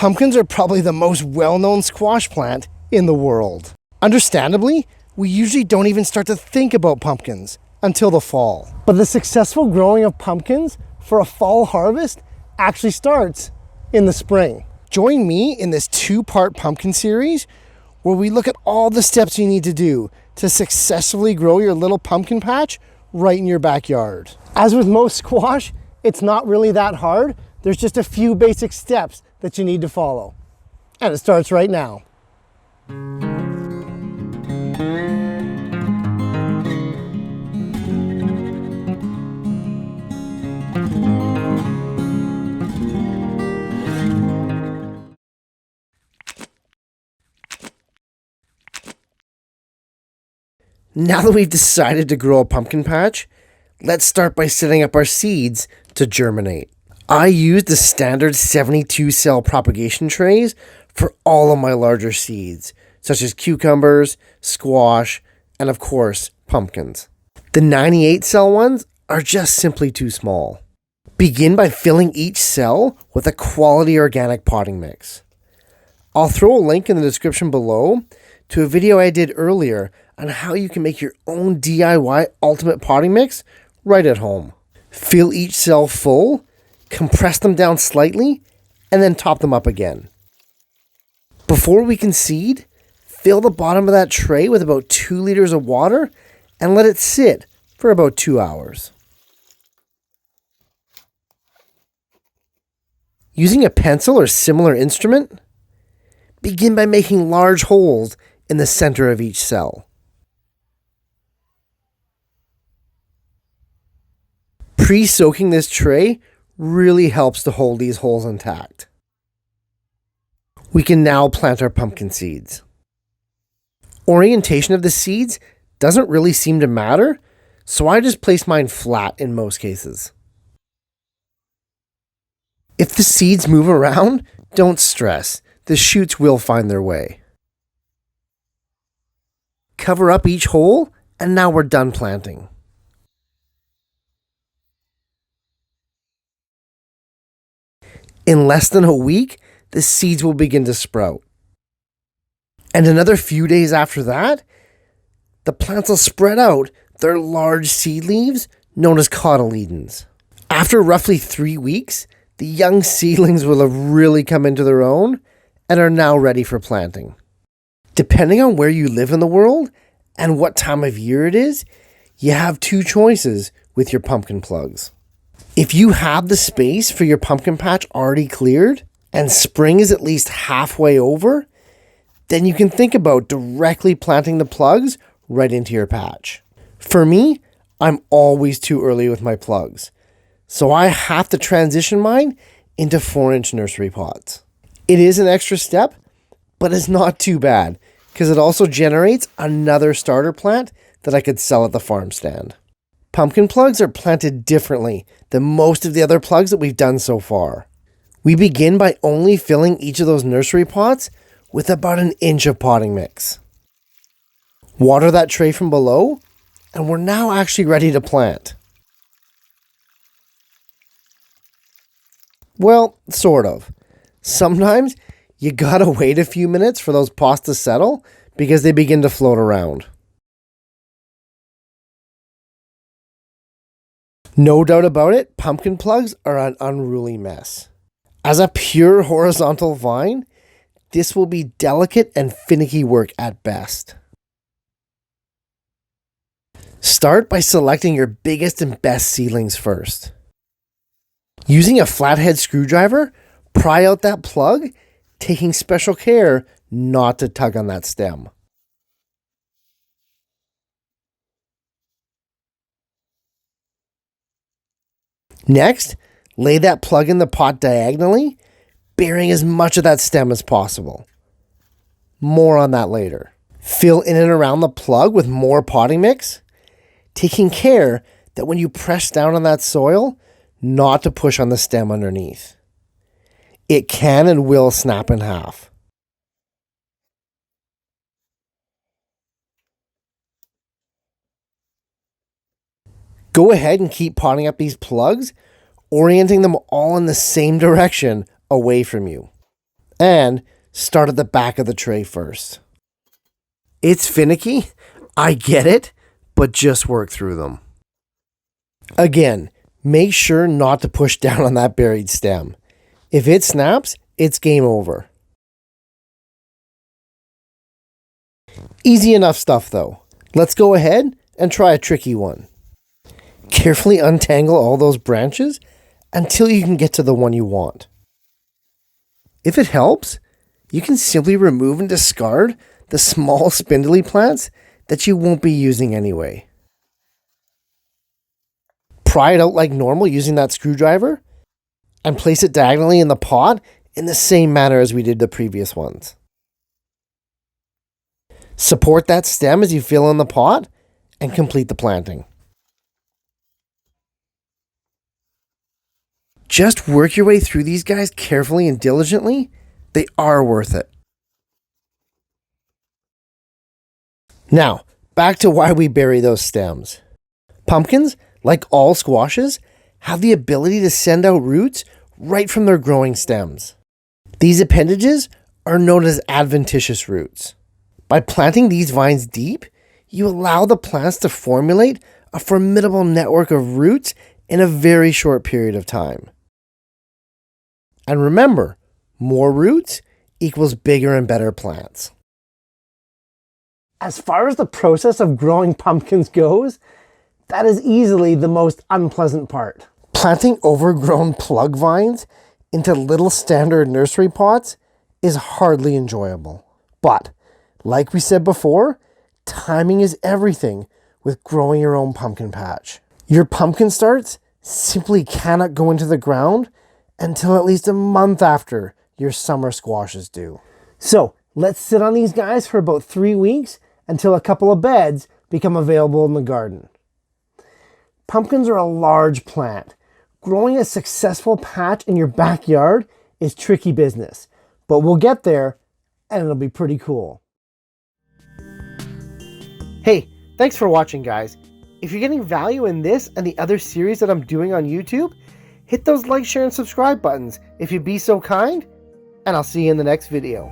Pumpkins are probably the most well-known squash plant in the world. Understandably, we usually don't even start to think about pumpkins until the fall. But the successful growing of pumpkins for a fall harvest actually starts in the spring. Join me in this 2-part pumpkin series where we look at all the steps you need to do to successfully grow your little pumpkin patch right in your backyard. As with most squash, it's not really that hard. There's just a few basic steps that you need to follow. And it starts right now. Now that we've decided to grow a pumpkin patch, let's start by setting up our seeds to germinate. I use the standard 72 cell propagation trays for all of my larger seeds, such as cucumbers, squash, and of course, pumpkins. The 98 cell ones are just simply too small. Begin by filling each cell with a quality organic potting mix. I'll throw a link in the description below to a video I did earlier on how you can make your own DIY ultimate potting mix right at home. Fill each cell full, compress them down slightly, and then top them up again. Before we can seed, fill the bottom of that tray with about 2 liters of water and let it sit for about 2 hours. Using a pencil or similar instrument, begin by making large holes in the center of each cell. Pre-soaking this tray really helps to hold these holes intact. We can now plant our pumpkin seeds. Orientation of the seeds doesn't really seem to matter, so I just place mine flat in most cases. If the seeds move around, don't stress. The shoots will find their way. Cover up each hole, and now we're done planting. In less than a week, the seeds will begin to sprout. And another few days after that, the plants will spread out their large seed leaves known as cotyledons. After roughly 3 weeks, the young seedlings will have really come into their own and are now ready for planting. Depending on where you live in the world and what time of year it is, you have 2 choices with your pumpkin plugs. If you have the space for your pumpkin patch already cleared and spring is at least halfway over, then you can think about directly planting the plugs right into your patch. For me, I'm always too early with my plugs, so I have to transition mine into 4-inch nursery pots. It is an extra step, but it's not too bad because it also generates another starter plant that I could sell at the farm stand. Pumpkin plugs are planted differently than most of the other plugs that we've done so far. We begin by only filling each of those nursery pots with about 1 inch of potting mix. Water that tray from below, and we're now actually ready to plant. Well, sort of. Sometimes you gotta wait a few minutes for those pots to settle because they begin to float around. No doubt about it, pumpkin plugs are an unruly mess. As a pure horizontal vine, this will be delicate and finicky work at best. Start by selecting your biggest and best seedlings first. Using a flathead screwdriver, pry out that plug, taking special care not to tug on that stem. Next, lay that plug in the pot diagonally, burying as much of that stem as possible. More on that later. Fill in and around the plug with more potting mix, taking care that when you press down on that soil, not to push on the stem underneath. It can and will snap in half. Go ahead and keep potting up these plugs, orienting them all in the same direction away from you. And start at the back of the tray first. It's finicky, I get it, but just work through them. Again, make sure not to push down on that buried stem. If it snaps, it's game over. Easy enough stuff though. Let's go ahead and try a tricky one. Carefully untangle all those branches until you can get to the one you want. If it helps, you can simply remove and discard the small spindly plants that you won't be using anyway. Pry it out like normal using that screwdriver and place it diagonally in the pot in the same manner as we did the previous ones. Support that stem as you fill in the pot and complete the planting. Just work your way through these guys carefully and diligently. They are worth it. Now, back to why we bury those stems. Pumpkins, like all squashes, have the ability to send out roots right from their growing stems. These appendages are known as adventitious roots. By planting these vines deep, you allow the plants to formulate a formidable network of roots in a very short period of time. And remember, more roots equals bigger and better plants. As far as the process of growing pumpkins goes, that is easily the most unpleasant part. Planting overgrown plug vines into little standard nursery pots is hardly enjoyable. But, like we said before, timing is everything with growing your own pumpkin patch. Your pumpkin starts simply cannot go into the ground until at least a month after your summer squashes do. So let's sit on these guys for about 3 weeks until a couple of beds become available in the garden. Pumpkins are a large plant. Growing a successful patch in your backyard is tricky business, but we'll get there and it'll be pretty cool. Hey, thanks for watching, guys. If you're getting value in this and the other series that I'm doing on YouTube, hit those like, share, and subscribe buttons if you'd be so kind, and I'll see you in the next video.